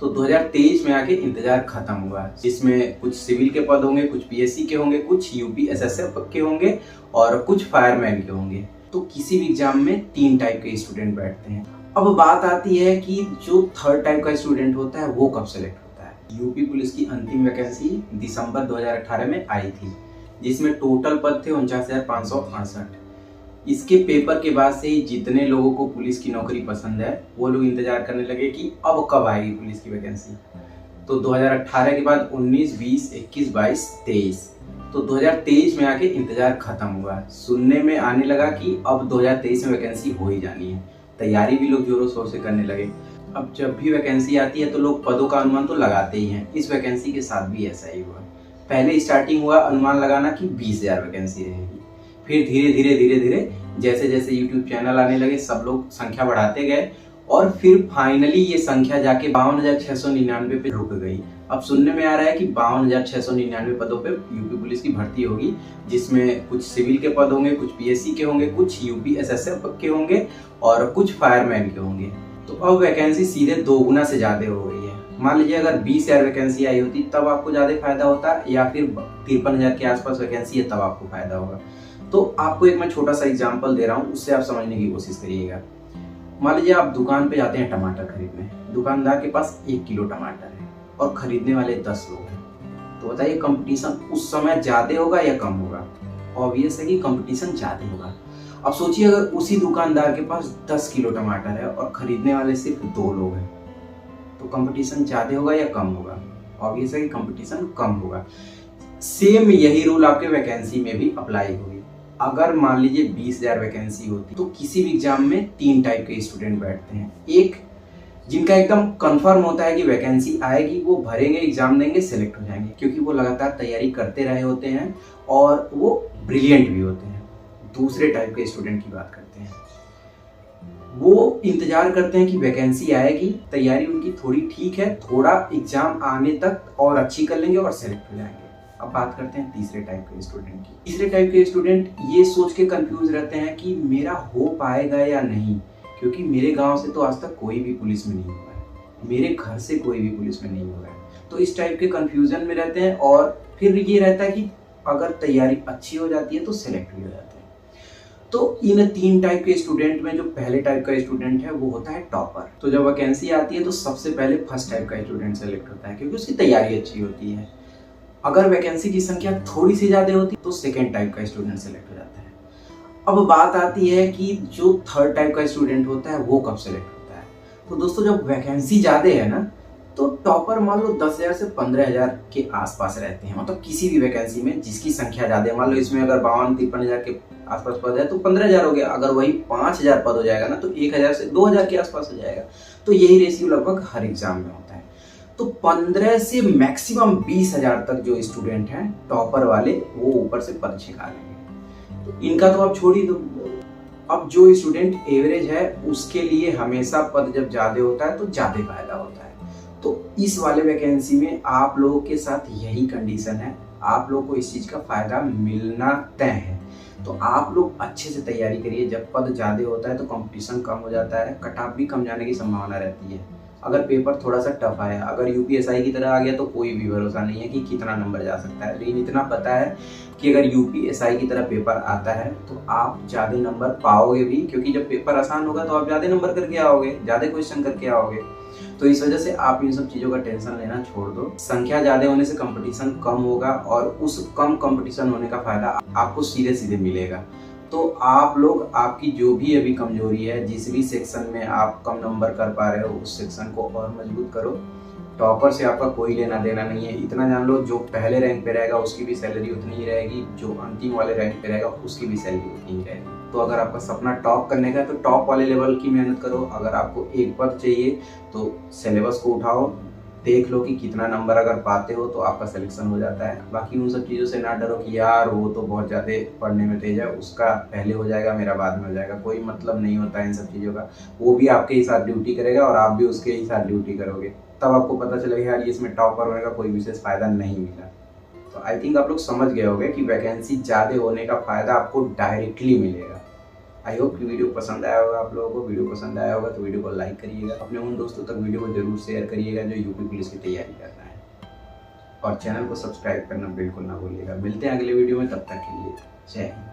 तो 2023 में आके इंतजार खत्म हुआ, जिसमें कुछ सिविल के पद होंगे, कुछ पीएससी के होंगे, कुछ यूपी एसएसएफ के होंगे और कुछ फायरमैन के होंगे। तो किसी भी एग्जाम में 3 टाइप के स्टूडेंट बैठते हैं। अब बात आती है कि जो 3rd टाइप का स्टूडेंट होता है वो कब सेलेक्ट होता है। यूपी पुलिस की अंतिम वैकेंसी दिसंबर 2018 में आई थी, जिसमें टोटल पद थे 49,568। इसके पेपर के बाद से ही जितने लोगों को पुलिस की नौकरी पसंद है वो लोग इंतजार करने लगे कि अब कब आएगी पुलिस की वैकेंसी। तो 2018 के बाद 19, 20, 21, 22, 23, तो 2023 में आके इंतजार खत्म हुआ। सुनने में आने लगा कि अब 2023 में वैकेंसी हो ही जानी है। तैयारी भी लोग जोरों शोर से करने लगे। अब जब भी वैकेंसी आती है तो लोग पदों का अनुमान तो लगाते ही हैं। इस वैकेंसी के साथ भी ऐसा ही हुआ। पहले स्टार्टिंग हुआ अनुमान लगाना कि 20,000 वैकेंसी रहेगी। फिर धीरे धीरे जैसे जैसे यूट्यूब चैनल आने लगे सब लोग संख्या बढ़ाते गए और फिर फाइनली ये संख्या जाके 52,699 पे रुक गई। अब सुनने में आ रहा है कि 52,699 पदों पे यूपी पुलिस की भर्ती होगी, जिसमें कुछ सिविल के पद होंगे, कुछ पीएससी के होंगे, कुछ यूपी एसएसएफ के होंगे और कुछ फायरमैन के होंगे। तो अब वैकेंसी सीधे 2 गुना से ज्यादा हो गई है। मान लीजिए अगर 20,000 वैकेंसी आई होती तब आपको ज्यादा फायदा होता, या फिर 53,000 के आसपास वैकेंसी है तब आपको फायदा होगा। तो आपको एक मैं छोटा सा एग्जांपल दे रहा हूँ, उससे आप समझने की कोशिश करिएगा। मान लीजिए आप दुकान पे जाते हैं टमाटर खरीदने, दुकानदार के पास 1 किलो टमाटर है और खरीदने वाले 10 लोग हैं। तो बताइए कंपटीशन उस समय ज्यादा होगा या कम होगा? ऑब्वियस है कि कंपटीशन ज्यादा होगा। अब सोचिए अगर उसी दुकानदार के पास 10 किलो टमाटर है और खरीदने वाले सिर्फ 2 लोग हैं, तो कंपटीशन ज्यादा होगा या कम होगा? ऑब्वियस है कि कंपटीशन कम होगा। सेम यही रूल आपके वैकेंसी में भी अप्लाई होगी। अगर मान लीजिए 20,000 वैकेंसी होती तो किसी भी एग्जाम में 3 टाइप के स्टूडेंट बैठते हैं। एक जिनका एकदम कंफर्म होता है कि वैकेंसी आएगी, वो भरेंगे, एग्जाम देंगे, सेलेक्ट हो जाएंगे, क्योंकि वो लगातार तैयारी करते रहे होते हैं और वो ब्रिलियंट भी होते हैं। दूसरे टाइप के स्टूडेंट की बात करते हैं, वो इंतजार करते हैं कि वैकेंसी आएगी, तैयारी उनकी थोड़ी ठीक है, थोड़ा एग्जाम आने तक और अच्छी कर लेंगे और सेलेक्ट हो जाएंगे। अब बात करते हैं तीसरे टाइप के स्टूडेंट की। तीसरे टाइप के स्टूडेंट ये सोच के कंफ्यूज रहते हैं कि मेरा हो पाएगा या नहीं, क्योंकि मेरे गांव से तो आज तक कोई भी पुलिस में नहीं हुआ है, मेरे घर से कोई भी पुलिस में नहीं हुआ है। तो इस टाइप के कंफ्यूजन में रहते हैं और फिर ये रहता है कि अगर तैयारी अच्छी हो जाती है तो सेलेक्ट भी हो जाते हैं। तो इन 3 टाइप के स्टूडेंट में जो पहले टाइप का स्टूडेंट है वो होता है टॉपर। तो जब वैकेंसी आती है तो सबसे पहले फर्स्ट टाइप का स्टूडेंट सेलेक्ट होता है, क्योंकि उसकी तैयारी अच्छी होती है। अगर वैकेंसी की संख्या थोड़ी सी ज्यादा होती तो सेकेंड टाइप का स्टूडेंट सेलेक्ट हो जाता है। अब बात आती है कि जो 3rd टाइप का स्टूडेंट होता है वो कब सेलेक्ट होता है। तो दोस्तों जब वैकेंसी ज्यादा है ना, तो टॉपर मान लो 10,000 से 15,000 के आसपास रहते हैं। मतलब किसी भी वैकेंसी में जिसकी संख्या ज्यादा है, मान लो इसमें अगर 52-53,000 के आसपास पद है तो 15,000 हो गया। अगर वही 5,000 पद हो जाएगा ना तो 1,000 से 2,000 के आसपास हो जाएगा। तो यही रेशियो लगभग हर एग्जाम में होता है। तो 15 से मैक्सिमम 20,000 तक जो स्टूडेंट हैं टॉपर वाले, वो ऊपर से पद छिका लेंगे। तो इनका तो आप छोड़ ही दो। अब जो स्टूडेंट एवरेज है उसके लिए हमेशा पद जब ज्यादा होता है तो ज्यादा फायदा होता है। तो इस वाले वैकेंसी में आप लोगों के साथ यही कंडीशन है, आप लोग को इस चीज का फायदा मिलना तय है। तो आप लोग अच्छे से तैयारी करिए। जब पद ज्यादा होता है तो कंपटीशन कम हो जाता है, कट ऑफ भी कम जाने की संभावना रहती है। अगर पेपर थोड़ा सा टफ आया, अगर यूपीएसआई की तरह आ गया तो कोई भी भरोसा नहीं है कि कितना नंबर जा सकता है। लेकिन इतना पता है कि अगर यूपीएसआई की तरह पेपर आता है तो आप ज़्यादा नंबर पाओगे भी, क्योंकि जब पेपर आसान होगा तो आप ज़्यादा नंबर करके आओगे, ज़्यादा क्वेश्चन करके आओगे। तो इस वजह से आप इन सब चीज़ों का टेंशन लेना छोड़ दो। संख्या ज़्यादा होने से कंपटीशन कम होगा और उस कम कंपटीशन होने का फायदा आपको सीधे सीधे मिलेगा। तो आप लोग, आपकी जो भी अभी कमजोरी है, जिस भी सेक्शन में आप कम नंबर कर पा रहे हो उस सेक्शन को और मजबूत करो। टॉपर से आपका कोई लेना देना नहीं है। इतना जान लो, जो पहले रैंक पे रहेगा उसकी भी सैलरी उतनी ही रहेगी, जो अंतिम वाले रैंक पे रहेगा उसकी भी सैलरी उतनी ही रहेगी। तो अगर आपका सपना टॉप करने का है तो टॉप वाले लेवल की मेहनत करो। अगर आपको एक पद चाहिए तो सिलेबस को उठाओ, देख लो कि कितना नंबर अगर पाते हो तो आपका सिलेक्शन हो जाता है। बाकी उन सब चीज़ों से ना डरो कि यार वो तो बहुत ज़्यादा पढ़ने में तेज है, उसका पहले हो जाएगा, मेरा बाद में हो जाएगा। कोई मतलब नहीं होता है इन सब चीज़ों का। वो भी आपके ही साथ ड्यूटी करेगा और आप भी उसके ही साथ ड्यूटी करोगे, तब आपको पता चलेगा यार इसमें टॉपर होने का कोई विशेष फायदा नहीं मिला। तो आई थिंक आप लोग समझ गए होंगे कि वैकेंसी ज़्यादा होने का फायदा आपको डायरेक्टली मिलेगा। आई होप कि वीडियो पसंद आया होगा आप लोगों को। वीडियो पसंद आया होगा तो वीडियो को लाइक करिएगा, अपने उन दोस्तों तक वीडियो को जरूर शेयर करिएगा जो यूपी पुलिस की तैयारी कर रहा है, और चैनल को सब्सक्राइब करना बिल्कुल ना भूलिएगा। मिलते हैं अगले वीडियो में, तब तक के लिए जय हिंद।